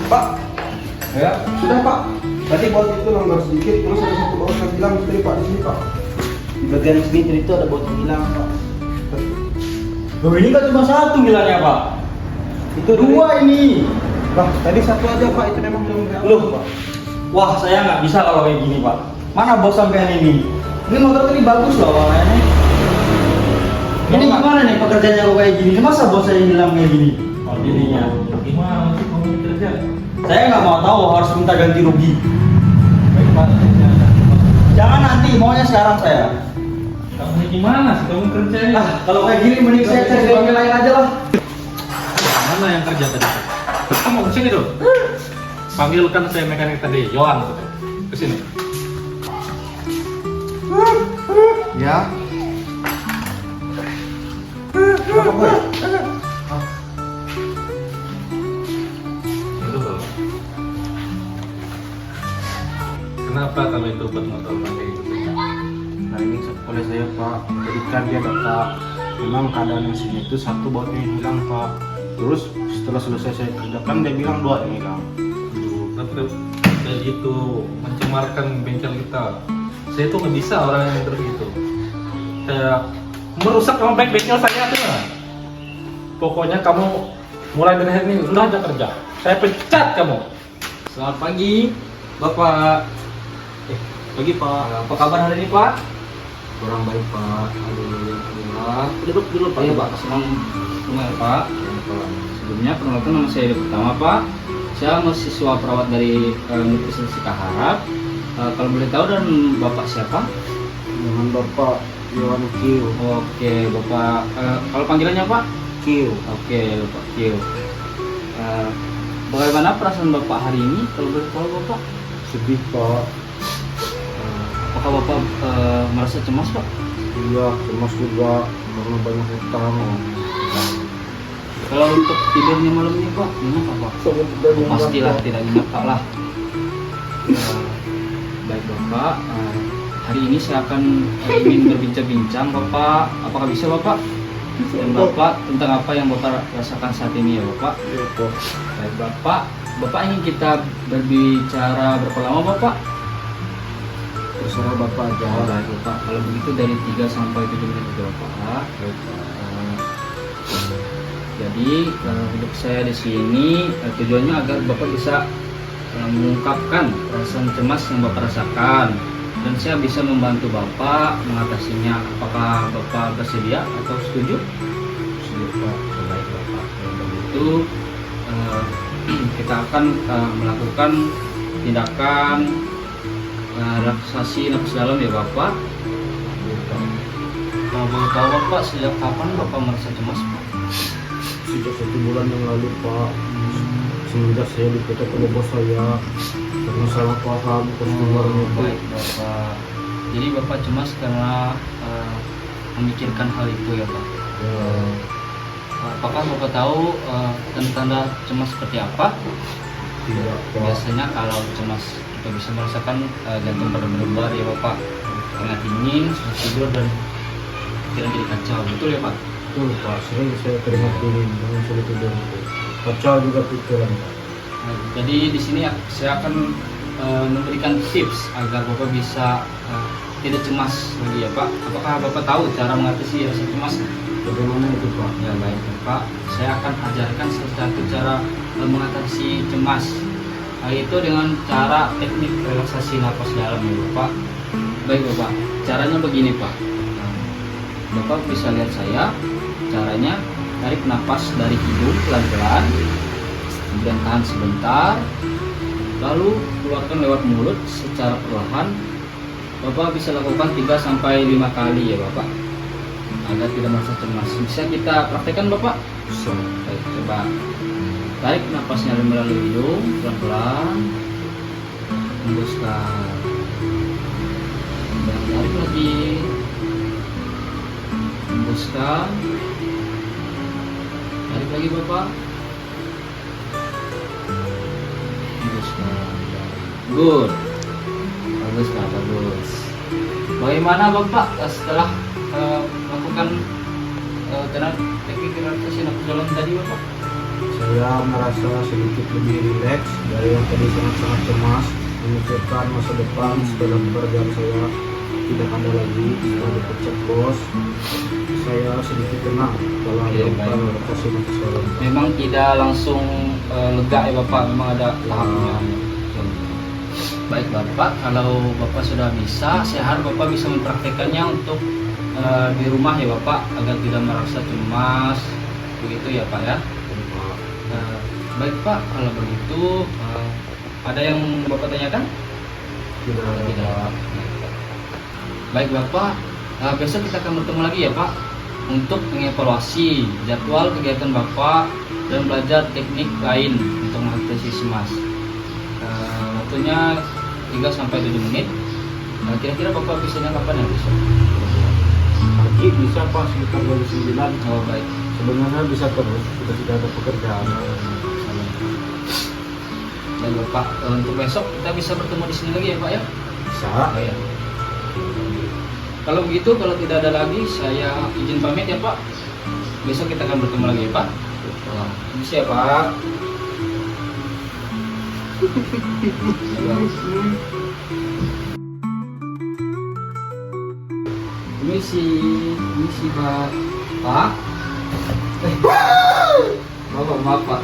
Pak, Ya, sudah Pak. Tadi baut itu longgar sedikit, terus ada satu baut yang hilang tadi Pak di sini Pak. Di bagian sini itu ada baut yang hilang, Pak. loh ini kan cuma satu bilangnya Pak. Itu Dua ini. Lah, tadi satu aja Pak, itu memang belum berapa, Loh, Pak. wah saya nggak bisa kalau kayak gini Pak. Mana bos sampean ini? Ini motor tadi bagus loh warnanya. Ini gimana nih pekerjaannya kok kayak gini? Masa bos saya hilang kayak gini? Oh, ininya. Gimana sih kamu kerja? Saya nggak mau tahu, harus minta ganti rugi. Baik Pak, Jangan nanti, maunya sekarang saya. kamu ini gimana sih kamu kerja ini? Ah, kalau kayak gini mending saya cari bengkel lain aja lah. Mana yang kerja tadi? Kamu kesini dulu. Panggilkan saya mekanik tadi, Yohan. Kesini. Ya. Apa Boy? Itu loh. Kenapa kalau itu buat motor pakai gitu? Nah ini oleh saya Pak, jadi kan dia data memang keadaan yang sini itu satu bautnya yang hilang Pak. Terus setelah selesai saya kerjakan dia bilang dua yang hilang. Tapi kayak gitu mencemarkan bengkel kita. Saya tuh nggak bisa orang yang terus gitu. Kayak merusak nama baik bengkel saya tuh. Pokoknya kamu mulai dari hari ini sudah aja kerja. Saya pecat kamu. Selamat pagi, Bapak. Pagi, Pak. Apa kabar hari ini, Pak? Kurang baik Pak. Alhamdulillah. Duduk dulu, Pak. Ya, Pak. Senang rumah, Pak. Sebelumnya perkenalkan nama saya Edo Pertama, Pak. Saya mahasiswa perawat dari Universitas Sikaharap. Kalau boleh tahu dan Bapak siapa? Dengan Bapak Yohan Q. Oke, Bapak. Kalau panggilannya Pak? Q. Oke, Bapak Kio. Bagaimana perasaan Bapak hari ini? Kalau boleh tahu, Bapak? Sedih Pak. Apakah Bapak merasa cemas, Pak? Iya, cemas juga karena banyak hutang. Kalau untuk tidurnya malam ini, Pak, gimana, Pak? Pastilah tidak nyenyak, Pak lah. Baik, Bapak. Hari ini saya akan ingin berbincang-bincang, Bapak. Apakah bisa, Bapak? Dan Bapak tentang apa yang Bapak rasakan saat ini, ya, Bapak? Iya Pak. Baik, Bapak ingin kita berbicara berapa lama, Bapak? Terserah Bapak aja. Baik, Bapak. Kalau begitu dari 3 sampai 7 menit saja, Bapak. Jadi untuk saya di sini tujuannya agar Bapak bisa mengungkapkan perasaan cemas yang Bapak rasakan dan saya bisa membantu Bapak mengatasinya. Apakah Bapak bersedia atau setuju? Setuju Pak. Baik, Bapak. Kalau begitu kita akan melakukan tindakan relaksasi nafas dalam, ya, Bapak. Kalau boleh tahu, Bapak, sejak kapan Bapak merasa cemas, Pak? Sejak 1 bulan yang lalu Pak. Semenjak saya dipecat oleh bos saya karena salah paham customernya itu. Baik, Bapak. Jadi Bapak cemas karena memikirkan hal itu, ya, Pak. Ya, Apakah Bapak tahu tanda-tanda cemas seperti apa? tidak Pak. Biasanya kalau cemas kita bisa merasakan jantung pada berdebar, ya, Bapak. Keringat dingin, susah tidur dan pikiran jadi kacau. Betul, ya, Pak? Betul Pak, sering saya keringat dingin dengan sulit tidur. Kacau juga pikiran Pak. Nah, jadi di sini saya akan memberikan tips agar Bapak bisa tidak cemas lagi, ya, Pak. Apakah Bapak tahu cara mengatasi rasa cemas? Bagaimana itu Pak? Ya, baik, Pak. Saya akan ajarkan salah satu cara mengatasi cemas, yaitu dengan cara teknik relaksasi napas dalam, ya, Bapak. Baik, Bapak. Caranya begini, Pak. Bapak bisa lihat saya. Caranya tarik napas dari hidung pelan-pelan, kemudian tahan sebentar, lalu keluarkan lewat mulut secara perlahan. Bapak bisa lakukan 3 sampai 5 kali, ya, Bapak, agar tidak merasa cemas. Bisa kita praktekkan, Bapak? Bisa. Baik, coba tarik napasnya melalui hidung pelan-pelan, hembuskan, dan tarik lagi, hembuskan, tarik lagi, Bapak, hembuskan. Good, bagus, Pak, bagus. Bagaimana, Bapak, setelah melakukan teknik relaksasi nafas dalam tadi, Bapak? Saya saya merasa sedikit lebih rileks dari yang tadi sangat-sangat cemas memikirkan masa depan setelah pekerjaan saya tidak ada lagi setelah dipecat bos. Saya sedikit tenang setelah Oke, melakukan baik. rotasi nafas dalam. Memang tidak langsung lega ya Bapak, memang ada tahapnya. Baik Bapak, kalau Bapak sudah bisa, saya harap Bapak bisa mempraktekannya untuk di rumah ya Bapak, agar tidak merasa cemas, begitu ya Pak ya. Baik Pak, kalau begitu ada yang Bapak tanyakan? Tidak. Baik Bapak, besok kita akan bertemu lagi ya Pak untuk mengevaluasi jadwal kegiatan Bapak dan belajar teknik lain untuk mengatasi cemas. Waktunya 3-7 menit. Kira-kira Bapak bisanya kapan ya besok? Pagi bisa Pak sekitar jam 9. Oh baik. Sebenarnya bisa terus, sudah tidak ada pekerjaan. Dan Bapak untuk besok kita bisa bertemu di sini lagi ya Pak ya? Bisa. Oh, ya. Kalau begitu, kalau tidak ada lagi, saya izin pamit ya Pak. Besok kita akan bertemu lagi ya Pak. Bisa ya Pak. Misi Pak. Pak. Maaf Pak.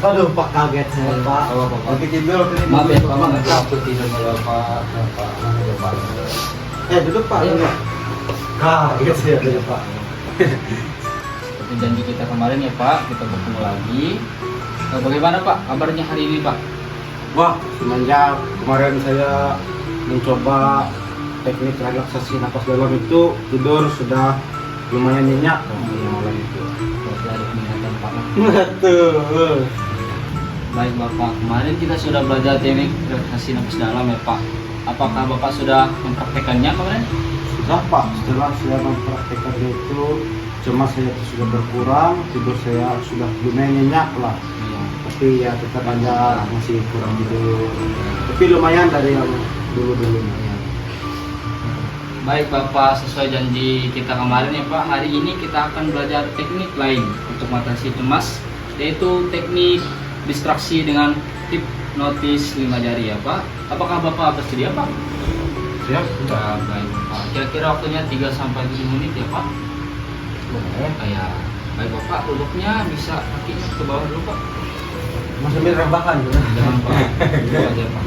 Aduh Pak, kaget saya Pak. Lagi tidur tadi. Maaf ya Pak, nggak tahu tidur malam Pak. Pak. Duduk Pak. Ayo. Duduk. Kaget saya duduk Pak. Seperti janji kita kemarin ya Pak, kita bertemu lagi. Bagaimana Pak kabarnya hari ini Pak? Wah, semenjak kemarin saya mencoba teknik relaksasi napas dalam itu, tidur sudah lumayan nyenyak malam itu. Berarti ada peningkatan Pak. Betul. Baik Bapak, kemarin kita sudah belajar teknik relaksasi napas dalam ya Pak. Apakah Bapak sudah mempraktekannya kemarin? Sudah Pak, setelah saya mempraktekannya itu cemas saya sudah berkurang, tidur saya sudah lumayan nyenyak lah. Iya. Tapi ya tetap aja masih kurang tidur. Tapi lumayan dari yang dulu-dulunya. Baik Bapak, sesuai janji kita kemarin ya Pak, hari ini kita akan belajar teknik lain untuk mengatasi cemas, yaitu teknik distraksi dengan hipnotis 5 jari ya Pak. Apakah Bapak bersedia Pak? Siap? Ya, baik Pak. Kira-kira waktunya 3-7 menit ya Pak. Ya, baik Bapak, duduknya bisa kakinya ke bawah dulu Pak. Masih rebahan. Jangan Pak, duduk aja Pak.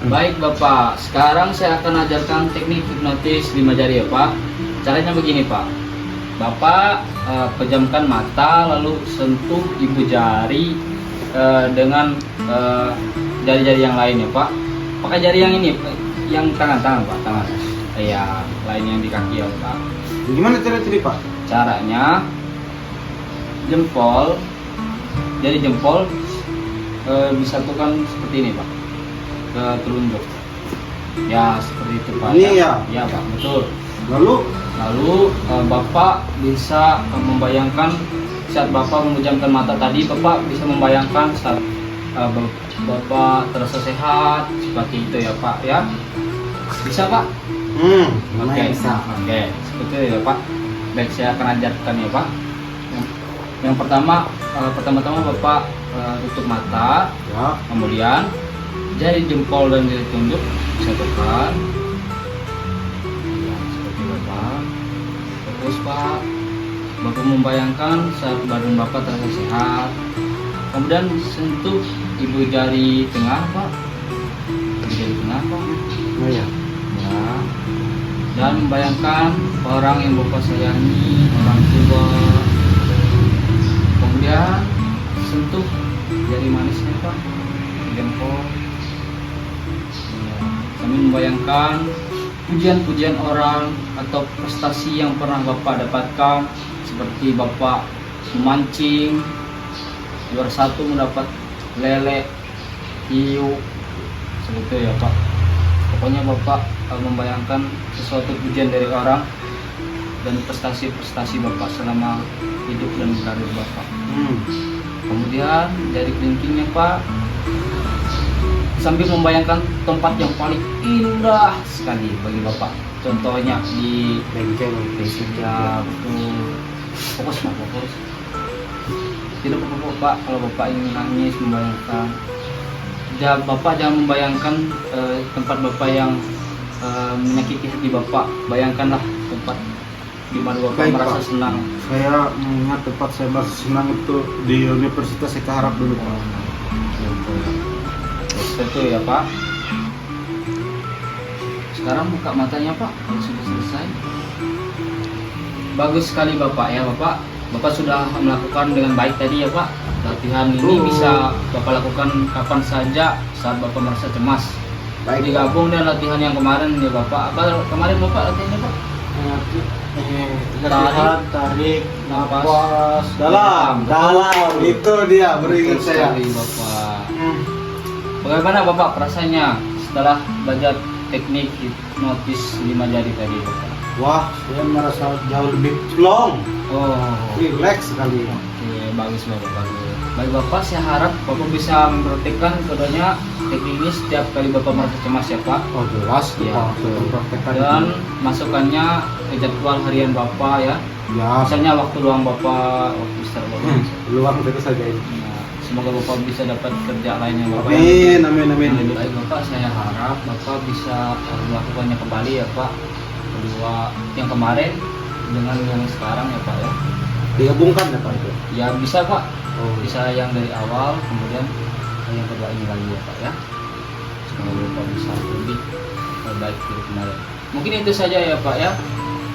Baik Bapak, sekarang saya akan ajarkan teknik hipnotis 5 jari ya Pak. Caranya begini Pak. Bapak pejamkan mata lalu sentuh ibu jari dengan jari-jari yang lain ya Pak. Pakai jari yang ini, yang tangan Pak, tangan. Ya, lain yang di kaki ya Pak. Gimana cara tadi Pak? Caranya jempol, jari jempol disatukan seperti ini Pak, ke telunjuk. Ya seperti itu Pak. Ini ya? Ya Pak, betul. Lalu Bapak bisa membayangkan saat Bapak memejamkan mata tadi, Bapak bisa membayangkan saat Bapak terasa sehat seperti itu ya Pak ya. Bisa Pak? Oke, bisa. Oke, seperti itu ya Pak. Baik, saya akan ajarkan ya Pak. Yang pertama-tama Bapak tutup mata, Ya. kemudian jari jempol dan jari telunjuk disatukan. Ya, seperti Bapak. Terus Pak, Bapak membayangkan saat badan Bapak terasa sehat. Kemudian sentuh ibu jari tengah Pak. Ibu jari tengah Pak. Oh ya. Ya. Dan membayangkan orang yang Bapak sayangi, orang tua. Kemudian sentuh jari manisnya Pak, jempol. Ya. Sambil membayangkan pujian-pujian orang atau prestasi yang pernah Bapak dapatkan, seperti Bapak memancing, juara 1 mendapat lele, hiu, seperti itu ya Pak. Pokoknya Bapak membayangkan sesuatu pujian dari orang dan prestasi-prestasi Bapak selama hidup dan karir Bapak. Kemudian jari kelingkingnya Pak, sambil membayangkan tempat yang paling indah sekali bagi Bapak. Contohnya di Bengkel. ya betul. Fokus Pak, fokus. Tidak apa-apa Pak kalau Bapak ingin nangis membayangkan. Bapak jangan membayangkan tempat Bapak yang menyakiti hati Bapak. Bayangkanlah tempat di mana Bapak Baik, merasa Pak. senang. Saya mengingat tempat saya merasa senang itu di Universitas Eka Harap dulu Pak. Betul ya Pak. Sekarang buka matanya Pak kalau sudah selesai. Bagus sekali Bapak ya Bapak. Bapak sudah melakukan dengan baik tadi ya Pak. Latihan ini bisa Bapak lakukan kapan saja saat Bapak merasa cemas. Baik, Digabung dengan latihan yang kemarin ya Bapak. Apa kemarin Bapak latihannya Pak? tarik, Nafas dalam. Itu dia beringat Betul saya. sekali, Bapak. Bagaimana Bapak perasaannya setelah belajar teknik hipnotis 5 jari tadi Bapak? Wah, saya merasa jauh lebih plong, Oh, relax sekali. oke, bagus Bapak, bagus. Baik Bapak, saya harap Bapak bisa mempraktekkan keduanya teknik ini setiap kali Bapak merasa cemas ya Pak. Oh jelas, Ya, Pak. betul. Praktekkan Dan itu. masukkannya ke jadwal harian Bapak ya. Ya, Misalnya waktu luang Bapak, waktu istirahat Bapak. luang terus saja ini. Nah, semoga Bapak bisa dapat kerja lainnya Bapak. Amin, amin, amin. Lebih baik Bapak, saya harap Bapak bisa melakukannya kembali ya Pak. Kedua yang kemarin dengan yang sekarang ya Pak ya. Digabungkan ya Pak itu. Ya bisa Pak. Oh, Bisa yang dari awal kemudian yang kedua ini lagi ya Pak ya. Semoga Bapak bisa lebih baik dari kemarin. Mungkin itu saja ya Pak ya.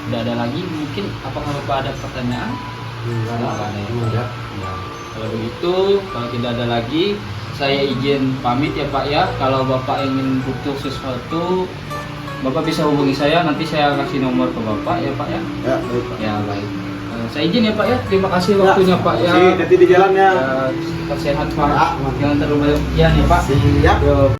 Tidak ada lagi. Mungkin apakah Bapak ada pertanyaan? enggak Silakan ya, Pak. enggak. Ya. Kalau begitu, kalau tidak ada lagi, saya izin pamit ya Pak ya. Kalau Bapak ingin butuh sesuatu, Bapak bisa hubungi saya. Nanti saya kasih nomor ke Bapak ya Pak ya. Ya, baik Pak. Ya baik. Saya izin ya Pak ya. Terima kasih waktunya Pak ya. Hati di jalannya. Ya, tetap sehat Pak. Ya, Jangan terlalu banyak ya Pak. Siap. Yo.